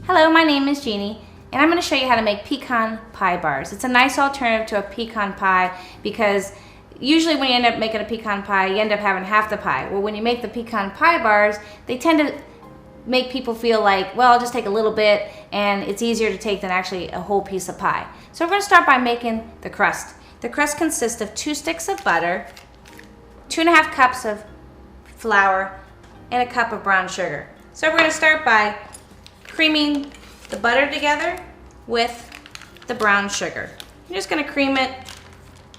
Hello, my name is Jeannie, and I'm going to show you how to make pecan pie bars. It's a nice alternative to a pecan pie because usually when you end up making a pecan pie, you end up having half the pie. Well, when you make the pecan pie bars, they tend to make people feel like, well, I'll just take a little bit, and it's easier to take than actually a whole piece of pie. So we're going to start by making the crust. The crust consists of 2 sticks of butter, 2.5 cups of flour, and a cup of brown sugar. So we're going to start by creaming the butter together with the brown sugar. You're just going to cream it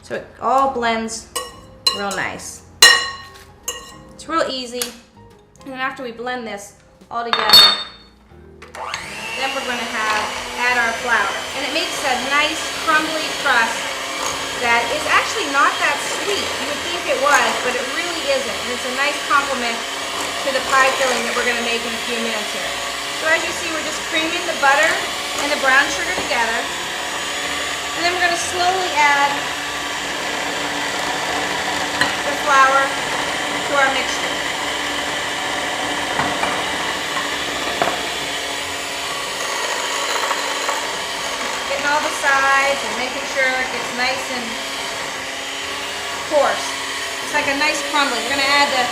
so it all blends real nice. It's real easy. And then after we blend this all together, then we're going to add our flour. And it makes a nice crumbly crust that is actually not that sweet. You would think it was, but it really isn't. And it's a nice complement to the pie filling that we're going to make in a few minutes here. So as you see, we're just creaming the butter and the brown sugar together. And then we're going to slowly add the flour to our mixture. Getting all the sides and making sure it gets nice and coarse. It's like a nice crumbling. We're going to add the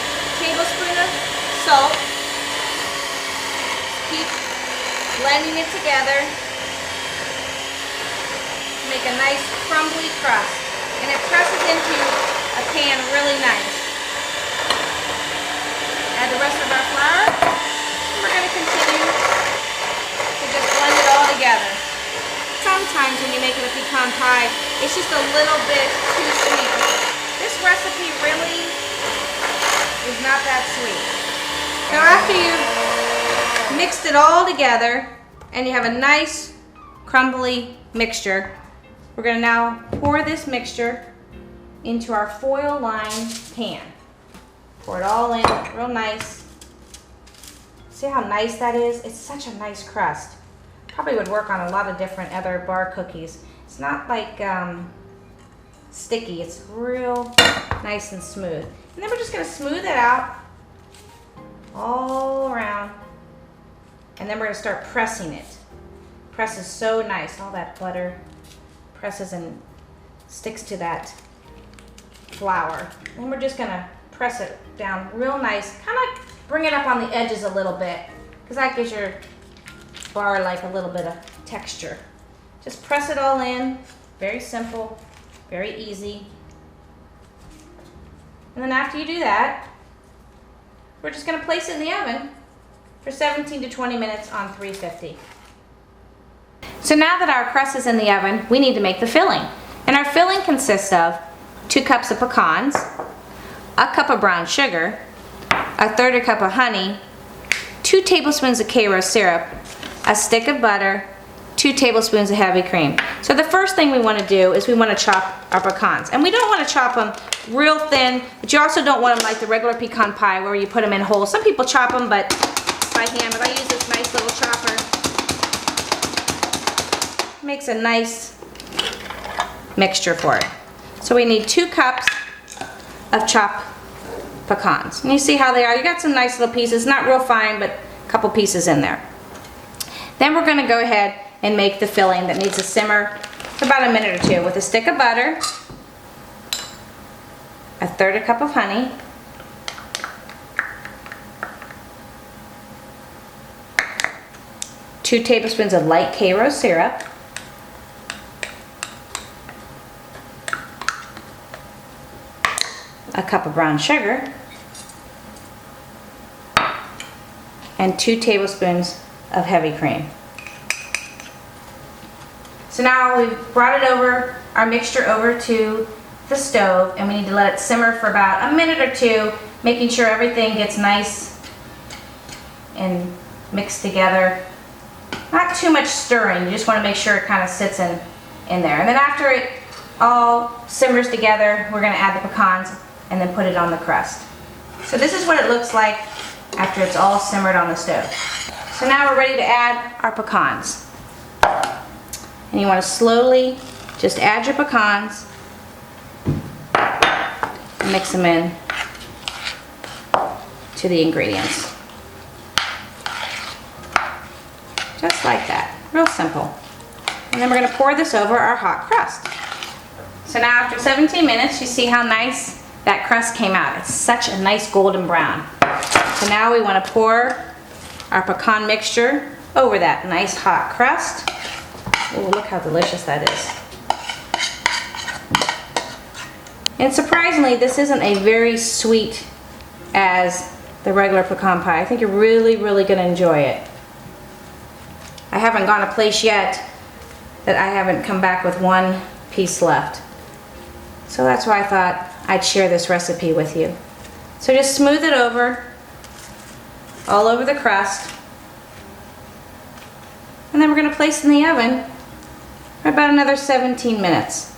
tablespoon of salt. Keep blending it together. Make a nice crumbly crust. And it presses into a pan really nice. Add the rest of our flour. And we're going to continue to just blend it all together. Sometimes when you're making a pecan pie, it's just a little bit too sweet. This recipe really is not that sweet. Now after you've mixed it all together and you have a nice crumbly mixture, we're going to now pour this mixture into our foil lined pan. Pour it all in real nice. See how nice that is? It's such a nice crust. Probably would work on a lot of different other bar cookies. It's not like sticky. It's real nice and smooth. And then we're just going to smooth it out all around. And then we're going to start pressing it. Press is so nice. All that butter presses and sticks to that flour. And we're just going to press it down real nice. Kind of bring it up on the edges a little bit, because that gives your bar like a little bit of texture. Just press it all in. Very simple, very easy. And then after you do that, we're just going to place it in the oven for 17 to 20 minutes on 350. So now that our crust is in the oven, we need to make the filling. And our filling consists of 2 cups of pecans, a cup of brown sugar, a 1/3 cup of honey, 2 tablespoons of Karo syrup, a stick of butter, 2 tablespoons of heavy cream. So the first thing we want to do is we want to chop our pecans. And we don't want to chop them real thin, but you also don't want them like the regular pecan pie where you put them in whole. Some people chop them by hand, but I use this nice little chopper. Makes a nice mixture for it. So we need 2 cups of chopped pecans. And you see how they are. You got some nice little pieces, not real fine, but a couple pieces in there. Then we're going to go ahead and make the filling that needs to simmer for about a minute or 2 with a stick of butter, a 1/3 cup of honey, 2 tablespoons of light Karo syrup, a cup of brown sugar, and 2 tablespoons of heavy cream. So now we've brought it over, our mixture over to the stove, and we need to let it simmer for about a minute or 2, making sure everything gets nice and mixed together. Not too much stirring, you just want to make sure it kind of sits in there. And then after it all simmers together, we're going to add the pecans and then put it on the crust. So this is what it looks like after it's all simmered on the stove. So now we're ready to add our pecans. And you want to slowly just add your pecans and mix them in to the ingredients. Just like that, real simple. And then we're gonna pour this over our hot crust. So now after 17 minutes, you see how nice that crust came out. It's such a nice golden brown. So now we wanna pour our pecan mixture over that nice hot crust. Oh, look how delicious that is. And surprisingly, this isn't a very sweet as the regular pecan pie. I think you're really, really gonna enjoy it. I haven't gone a place yet that I haven't come back with one piece left. So that's why I thought I'd share this recipe with you. So just smooth it over, all over the crust. And then we're gonna place it in the oven for about another 17 minutes.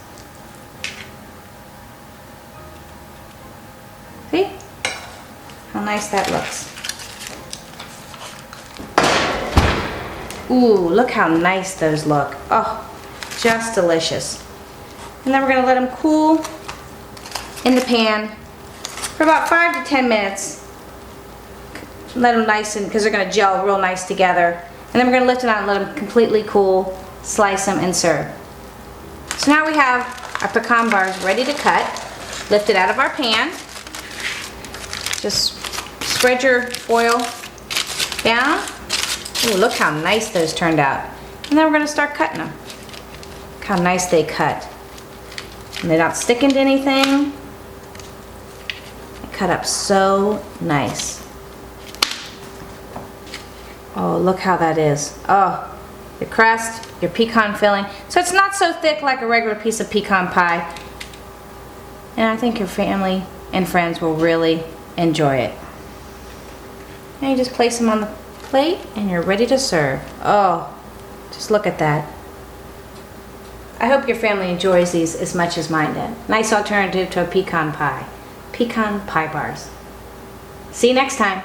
See how nice that looks. Ooh, look how nice those look. Oh, just delicious. And then we're gonna let them cool in the pan for about 5 to 10 minutes. Let them nice, because they're gonna gel real nice together. And then we're gonna lift it out and let them completely cool, slice them and serve. So now we have our pecan bars ready to cut. Lift it out of our pan. Just spread your foil down. Ooh, look how nice those turned out. And then we're gonna start cutting them. Look how nice they cut. And they don't stick into anything. They cut up so nice. Oh, look how that is. Oh, your crust, your pecan filling. So it's not so thick like a regular piece of pecan pie. And I think your family and friends will really enjoy it. And you just place them on the plate and you're ready to serve. Oh, just look at that. I hope your family enjoys these as much as mine did. Nice alternative to a pecan pie. Pecan pie bars. See you next time.